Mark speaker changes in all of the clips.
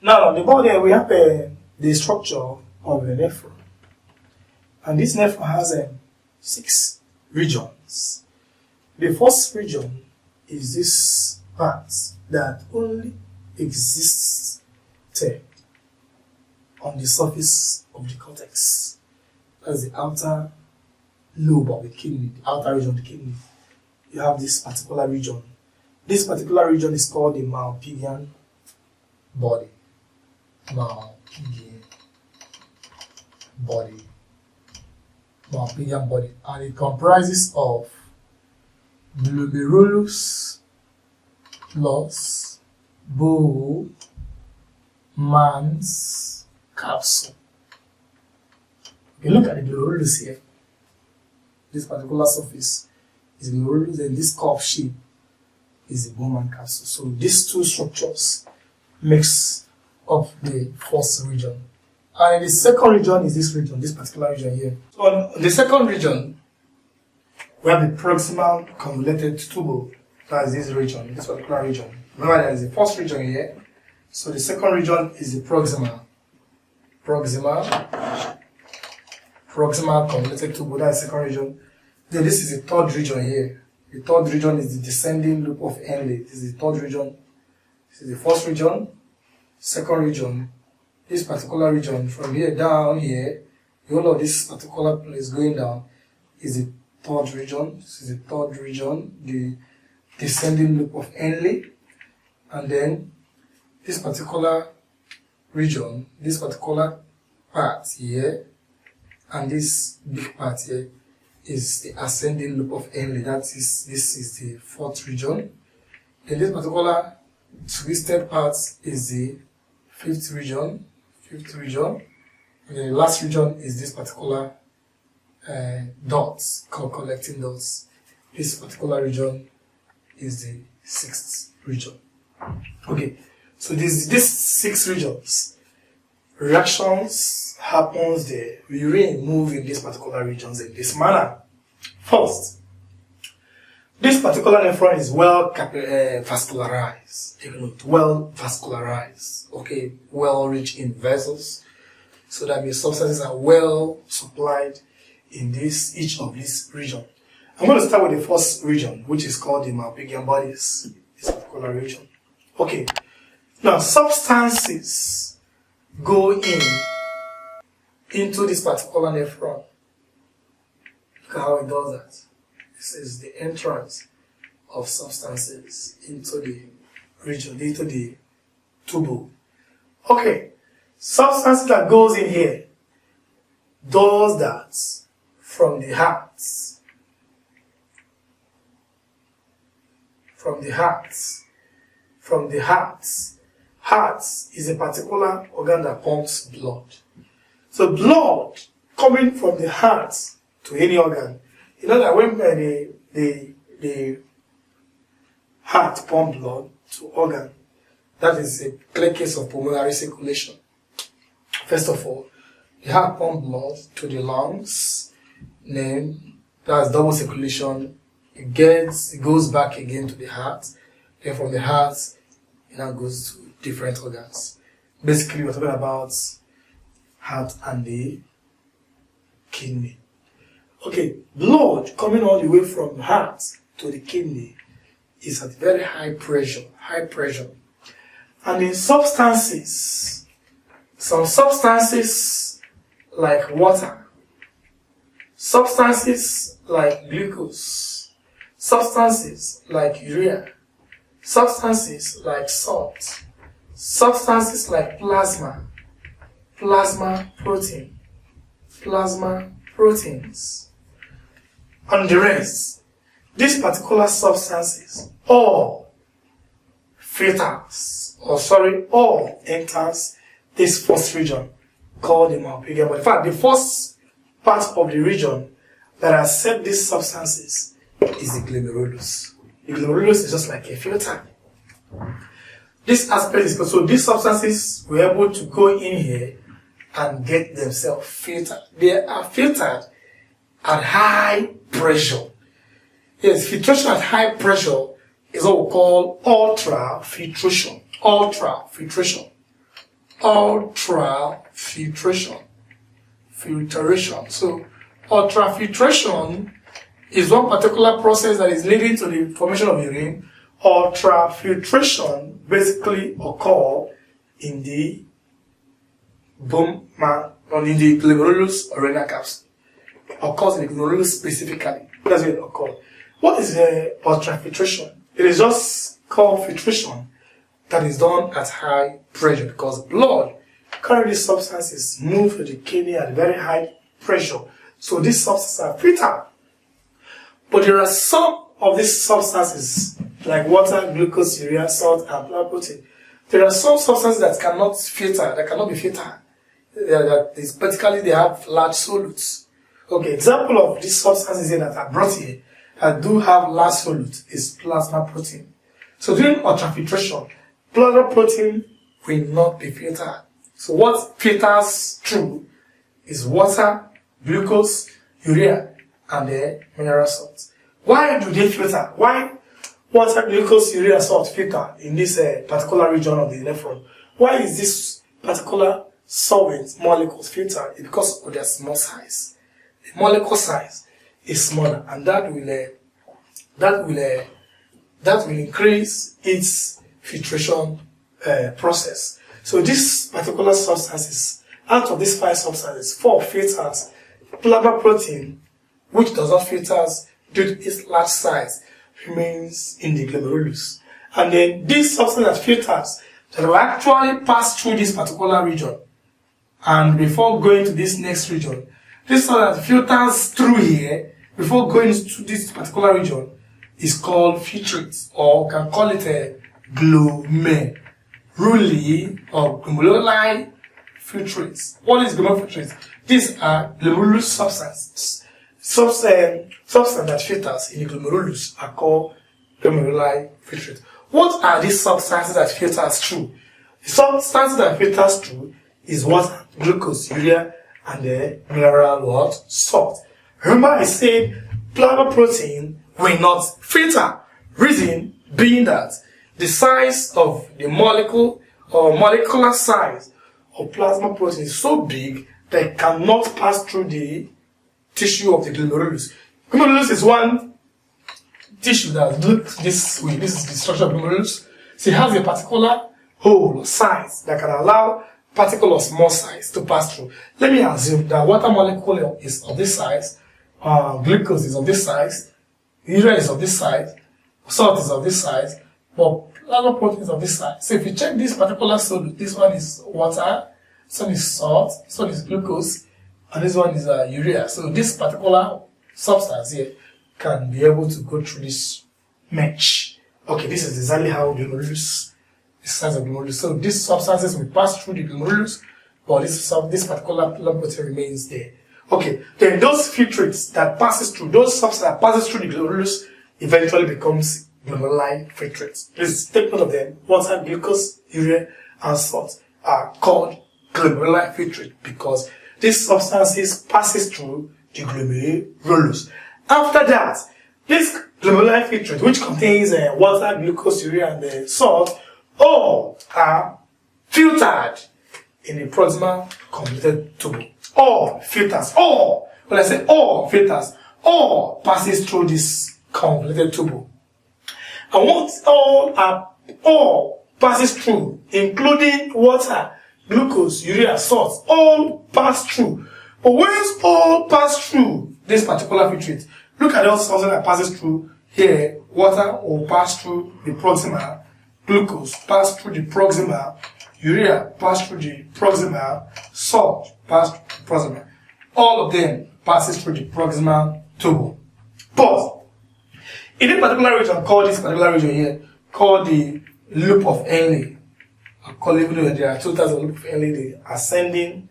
Speaker 1: Now, on the body, we have the structure of the nephron. And this nephron has 6 regions. The first region is this part that only exists on the surface of the cortex. That's the outer lobe of the kidney, the outer region of the kidney. You have this particular region. This particular region is called the Malpighian body. Malpighian body. Malpighian body. And it comprises of glomerulus plus Bowman's capsule. You look at the glomerulus here. This particular surface is glomerulus, and this cup shape is the Bowman capsule. So these two structures makes up the first region. And the second region is this region, this particular region here. So on the second region, we have the proximal convoluted tubule. That is this region, this particular region. Remember, there is the first region here. So the second region is the proximal convoluted tubule. That is the second region. Then this is the third region here. The third region is the descending loop of Henle. This is the third region. This is the first region, second region. This particular region from here down here, the whole of this particular place going down is the third region. This is the third region, the descending loop of Henle. And then this particular region, this particular part here, and this big part here is the ascending loop of Henle. This is the fourth region. Then this particular twisted part is the fifth region. And then the last region is this particular dots, collecting dots. This particular region is the sixth region. Okay, so these 6 regions, reactions happens there. Urine move in these particular regions in this manner. First, this particular nephron is well vascularized. Take note, well vascularized. Okay, well rich in vessels. So that means substances are well supplied in each of these regions. I'm going to start with the first region, which is called the Malpighian bodies. This particular region. Okay. Now, substances go into this particular nephron. Look at how it does that. This is the entrance of substances into the region, into the tubule. Okay, substance that goes in here does that from the heart. Heart is a particular organ that pumps blood. So blood coming from the heart to any organ. You know that when the heart pumps blood to organ, that is a clear case of pulmonary circulation. First of all, the heart pumps blood to the lungs, then that's double circulation. It goes back again to the heart, then from the heart, it now goes to different organs. Basically, we're talking about heart and the kidney. Okay, blood coming all the way from the heart to the kidney is at very high pressure. And in substances, some substances like water, substances like glucose, substances like urea, substances like salt, substances like plasma proteins, and the rest. These particular substances all enters this first region called the Malpighian body. In fact, the first part of the region that accepts these substances is the glomerulus. The glomerulus is just like a filter. This aspect is so these substances were able to go in here and get themselves filtered. They are filtered at high pressure. Yes, filtration at high pressure is what we call ultrafiltration. ultrafiltration. Filtration. So ultrafiltration is one particular process that is leading to the formation of urine. Ultrafiltration basically occurs in the bone marrow, in the glomerulus urina capsule. Occurs in the glomerulus specifically. That's where it occurs. What is ultrafiltration? It is just called filtration that is done at high pressure because blood carrying these substances move to the kidney at very high pressure. So these substances are filtered. But there are some of these substances, like water, glucose, urea, salt, and plant protein. There are some substances that cannot filter, that cannot be filtered. Particularly, they have large solutes. Okay, example of these substances here that are brought here that do have large solute is plasma protein. So during ultrafiltration, plasma protein will not be filtered. So what filters through is water, glucose, urea, and the mineral salts. Why do they filter? Why water, glucose, urea, salt filter in this particular region of the nephron? Why is this particular solvent molecules filtered? It's because of their small size. The molecule size is smaller, and that will increase its filtration process. So these particular substances, out of these 5 substances, 4 filters. Plasma protein, which does not filters due to its large size, remains in the glomerulus. And then these substances that filters that will actually pass through this particular region, and before going to this next region, this substance that filters through here before going to this particular region is called filtrate, or we can call it a glomeruli or glomeruli filtrates. What is glomeruli filtrates? These are glomerulus substances. Substance that filters in the glomerulus are called glomeruli filtrates. What are these substances that filters through? The substances that filters through is water, glucose, urea, and the mineral what? Salt. Remember I said plasma protein will not filter. Reason being that the size of the molecule or molecular size of plasma protein is so big that it cannot pass through the tissue of the glomerulus. Glomerulus is one tissue that looks this way. This is the structure of glomerulus. So it has a particular hole or size that can allow particle of small size to pass through. Let me assume that water molecule is of this size, glucose is of this size, urea is of this size, salt is of this size, but plasma protein is of this size. So if you check this particular solute, this one is water, this one is salt, this one is glucose, and this one is urea. So this particular substance here can be able to go through this mesh. Okay, this is exactly how glomerulus, the size of glomerulus. So these substances will pass through the glomerulus, but this particular plasma protein remains there. Okay, then those filtrates that passes through, those substances that passes through the glomerulus eventually becomes glomeruli filtrates. Please take note of them. Water, glucose, urea, and salt are called glomeruli filtrate because these substances passes through the glomerulus. After that, this glomeruli filtrate, which contains water, glucose, urea, and salt, all are filtered in the proximal convoluted tubule. All filters, all, when I say all filters, all passes through this convoluted tubule. And once all passes through, including water, glucose, urea, salt, all pass through. But once all pass through this particular filtrate, look at all substance that passes through here. Water will pass through the proximal, glucose pass through the proximal, urea pass through the proximal, salt pass through the proximal. All of them passes through the proximal tubule. But in a particular region, called this particular region here, called the loop of Henle. Even though there are 2 types of loop of Henle, the ascending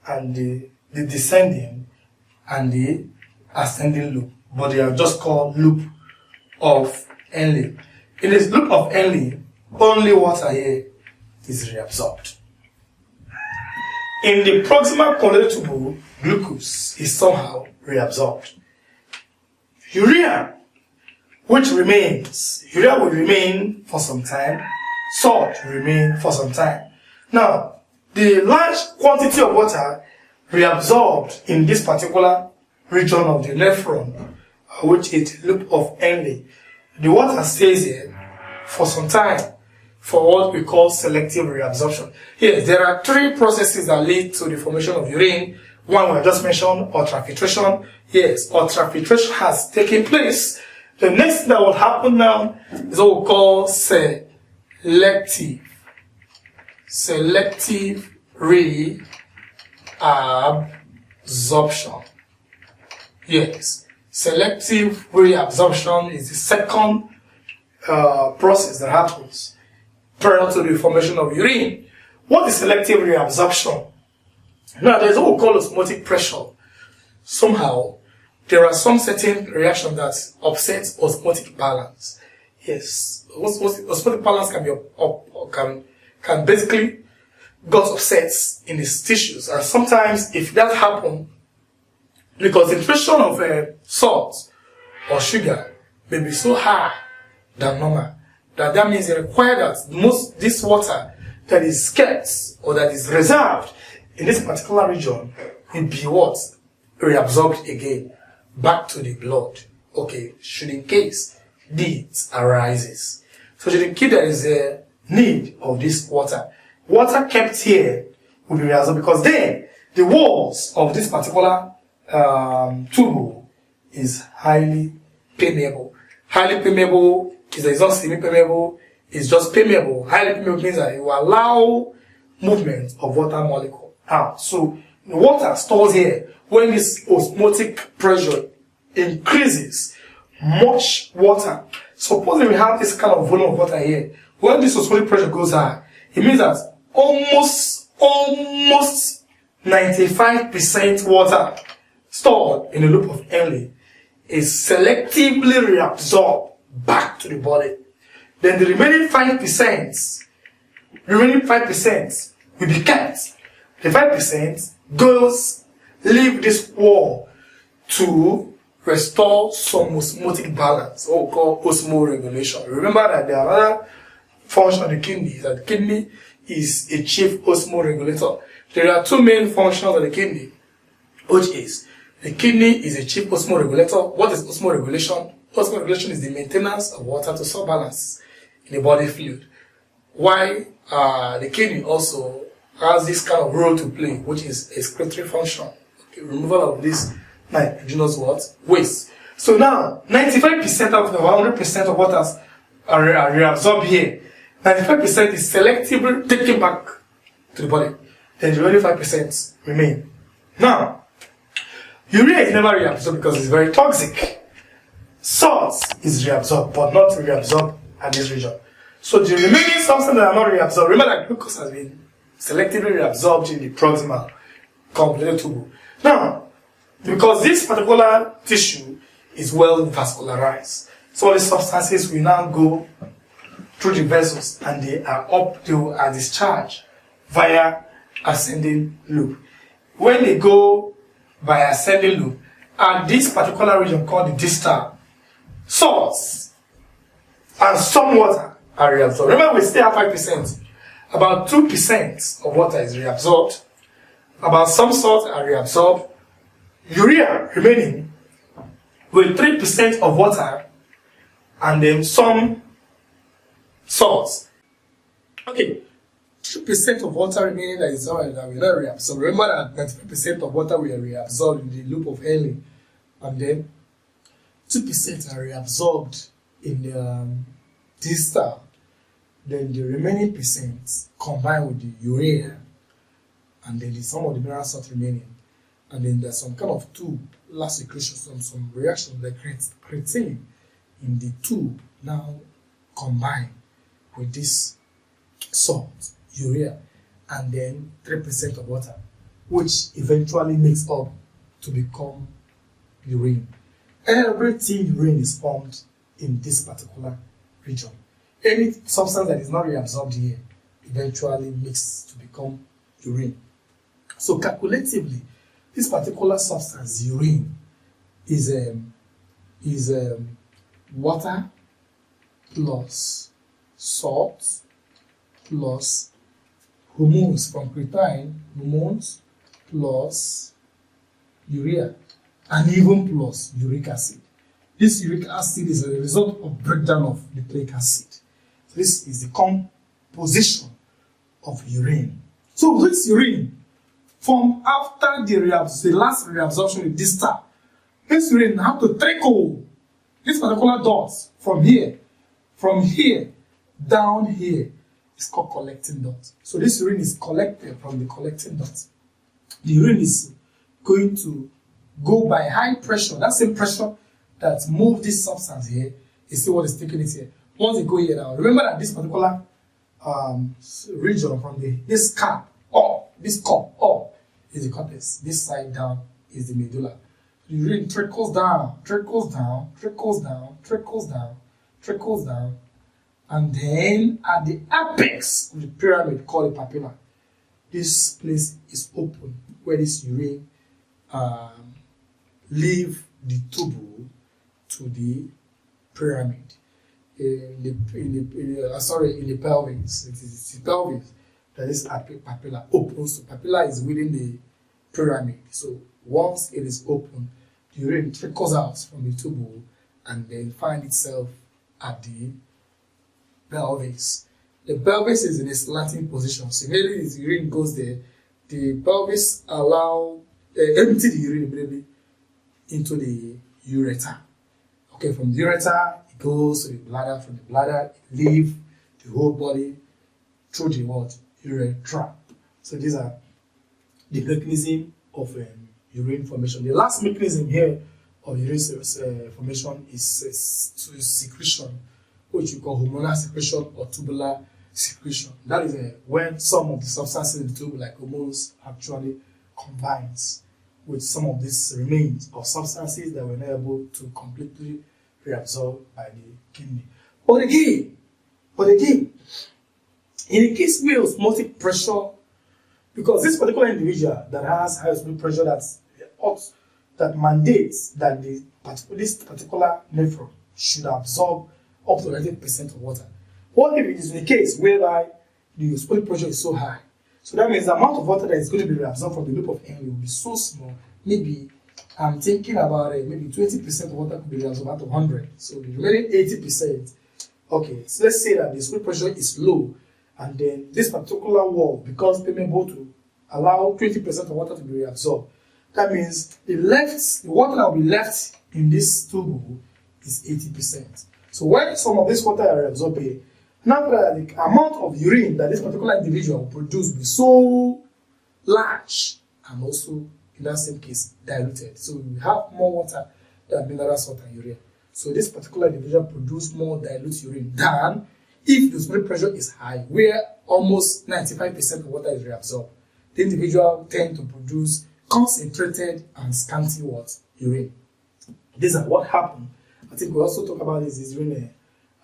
Speaker 1: and the descending and the ascending loop, but they are just called loop of Henle. In this loop of Henle, only water here is reabsorbed. In the proximal convoluted tubule, glucose is somehow reabsorbed. Urea will remain for some time, salt will remain for some time. Now, the large quantity of water reabsorbed in this particular region of the nephron, which is the loop of Henle, the water stays here for some time for what we call selective reabsorption. Yes, there are three processes that lead to the formation of urine. One we just mentioned, ultrafiltration. Yes, ultrafiltration has taken place. The next thing that will happen now is what we call selective reabsorption. Yes, selective reabsorption is the second process that happens prior to the formation of urine. What is selective reabsorption? Now, there's what we call osmotic pressure. Somehow, there are some certain reactions that upset osmotic balance. Yes, osmotic balance can be can basically got upset in its tissues, and sometimes if that happens, the concentration of salt or sugar may be so high than normal that means it requires that this water that is kept or that is reserved in this particular region will be what? Reabsorbed again back to the blood. Okay, should in case need arises. So should in case there is a need of this water kept here will be reabsorbed, because then the walls of this particular tube is highly permeable. Highly permeable is not semi-permeable, it's just permeable. Highly permeable means that it will allow movement of water molecule out. So the water stores here. When this osmotic pressure increases, much water. Supposing we have this kind of volume of water here, when this osmotic pressure goes high, it means that almost 95% water stored in the loop of Henle is selectively reabsorbed back to the body. Then the remaining 5% will be kept. The 5% leave this wall to restore some osmotic balance, or called osmoregulation. Remember that there are other functions of the kidney, that the kidney is a chief osmoregulator. There are two main functions of the kidney, which is the kidney is a chief osmoregulator. What is osmoregulation? Osmoregulation is the maintenance of water to some balance in the body fluid. Why the kidney also has this kind of role to play, which is excretory function. Okay, removal of this nitrogenous waste. So now 95% out of the 100% of waters are reabsorbed here. 95% is selectively taken back to the body. Then the remaining 5% remain. Now, urea is never reabsorbed because it's very toxic. Salt is reabsorbed, but not reabsorbed at this region. So the remaining substances that are not reabsorbed, remember that glucose has been selectively reabsorbed in the proximal completed tube. Now, because this particular tissue is well vascularized, so all the substances will now go through the vessels and they are discharged via ascending loop. When they go by ascending loop, and this particular region called the distal, salts and some water are reabsorbed. Remember, we still have 5%. About 2% of water is reabsorbed. About some salts are reabsorbed. Urea remaining with 3% of water and then some salts. Okay, 2% of water remaining that is not that we not reabsorbed. Remember that 95% of water we are reabsorbed in the loop of Henle, and then 2% are reabsorbed in the distal. Then the remaining percent combined with the urea, and then some of the mineral salt remaining, and then there's some kind of tube last secretion, some reaction that creates creatine in the tube now combined with this salt, urea, and then 3% of water, which eventually makes up to become urine. Everything urine is formed in this particular region. Any substance that is not reabsorbed here eventually mixes to become urine. So calculatively, this particular substance, urine, is water plus salt plus hormones from creatine, hormones plus urea, and even plus uric acid. This uric acid is a result of breakdown of nucleic acid. So this is the composition of urine. So this urine from after the last reabsorption in distal, this urine have to trickle this particular dot from here down here. It's called collecting dot. So this urine is collected from the collecting dot. The urine is going to go by high pressure. That same pressure that moves this substance here is what is taking it here. Once it go here now, remember that this particular region from this cap up, this cup up is the cortex. This side down is the medulla. The urine trickles down, trickles down, trickles down, trickles down, trickles down, and then at the apex of the pyramid called the papilla, this place is open where this urine leave the tubule to the pyramid. In the pelvis, it is the pelvis that this papilla opens. So papilla is within the pyramid. So once it is open, the urine trickles out from the tubule and then finds itself at the pelvis. The pelvis is in a slanting position. So immediately the urine goes there, the pelvis empty the urine immediately into the ureter. Okay, from the ureter it goes to the bladder. From the bladder it leaves the whole body through the urethra. So these are the mechanism of urine formation. The last mechanism here of urine formation is secretion, which we call hormonal secretion or tubular secretion. That is when some of the substances in the tube, like hormones, actually combines with some of these remains of substances that were not able to completely reabsorb by the kidney. But again, in the case where osmotic pressure, because this particular individual that has high osmotic pressure that mandates that this particular nephron should absorb up to 90% of water. What if it is in a case whereby the osmotic pressure is so high? So that means the amount of water that is going to be reabsorbed from the loop of Henle will be so small. Maybe I'm thinking about maybe 20% of water could be reabsorbed out of 100. So the remaining 80%. Okay, so let's say that the osmotic pressure is low, and then this particular wall becomes permeable to allow 20% of water to be reabsorbed. That means the water that will be left in this tubule is 80%. So when some of this water are reabsorbed here, now that the amount of urine that this particular individual will produce will be so large, and also in that same case diluted. So we have more water than mineral salt and urea. So this particular individual produces more dilute urine than if the osmotic pressure is high, where almost 95% of water is reabsorbed. The individual tends to produce concentrated and scanty urine. These are what happened. I think we also talk about this during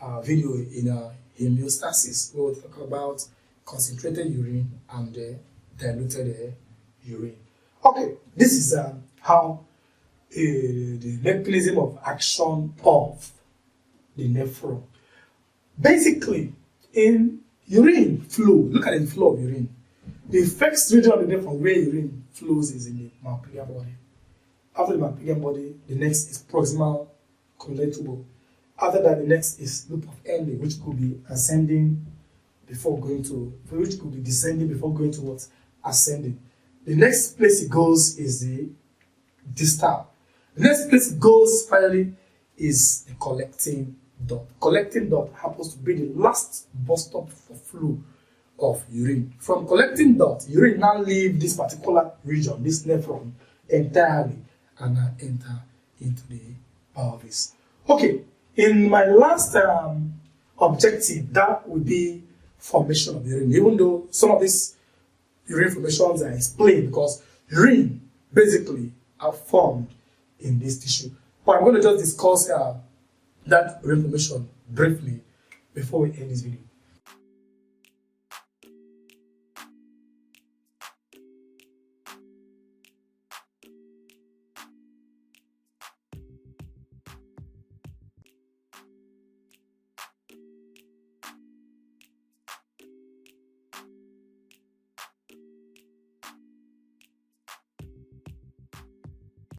Speaker 1: a video in homeostasis. We will talk about concentrated urine and diluted urine. Okay, this is how the mechanism of action of the nephron. Basically, in urine flow, look at the flow of urine. The first region of the nephron where urine flows is in the Malpighian body. After the Malpighian body, the next is proximal collectible. After that, the next is loop of Henle, which could be ascending before going to, which could be descending before going towards ascending. The next place it goes is the distal. The next place it goes finally is the collecting dot. Collecting dot happens to be the last bus stop for flow of urine. From collecting dot, urine now leave this particular region, this nephron, entirely, and now enter into the pelvis. Okay, in my last objective, that would be formation of urine, even though some of these urine formations are explained because urine basically are formed in this tissue. But I'm going to just discuss that urine formation briefly before we end this video.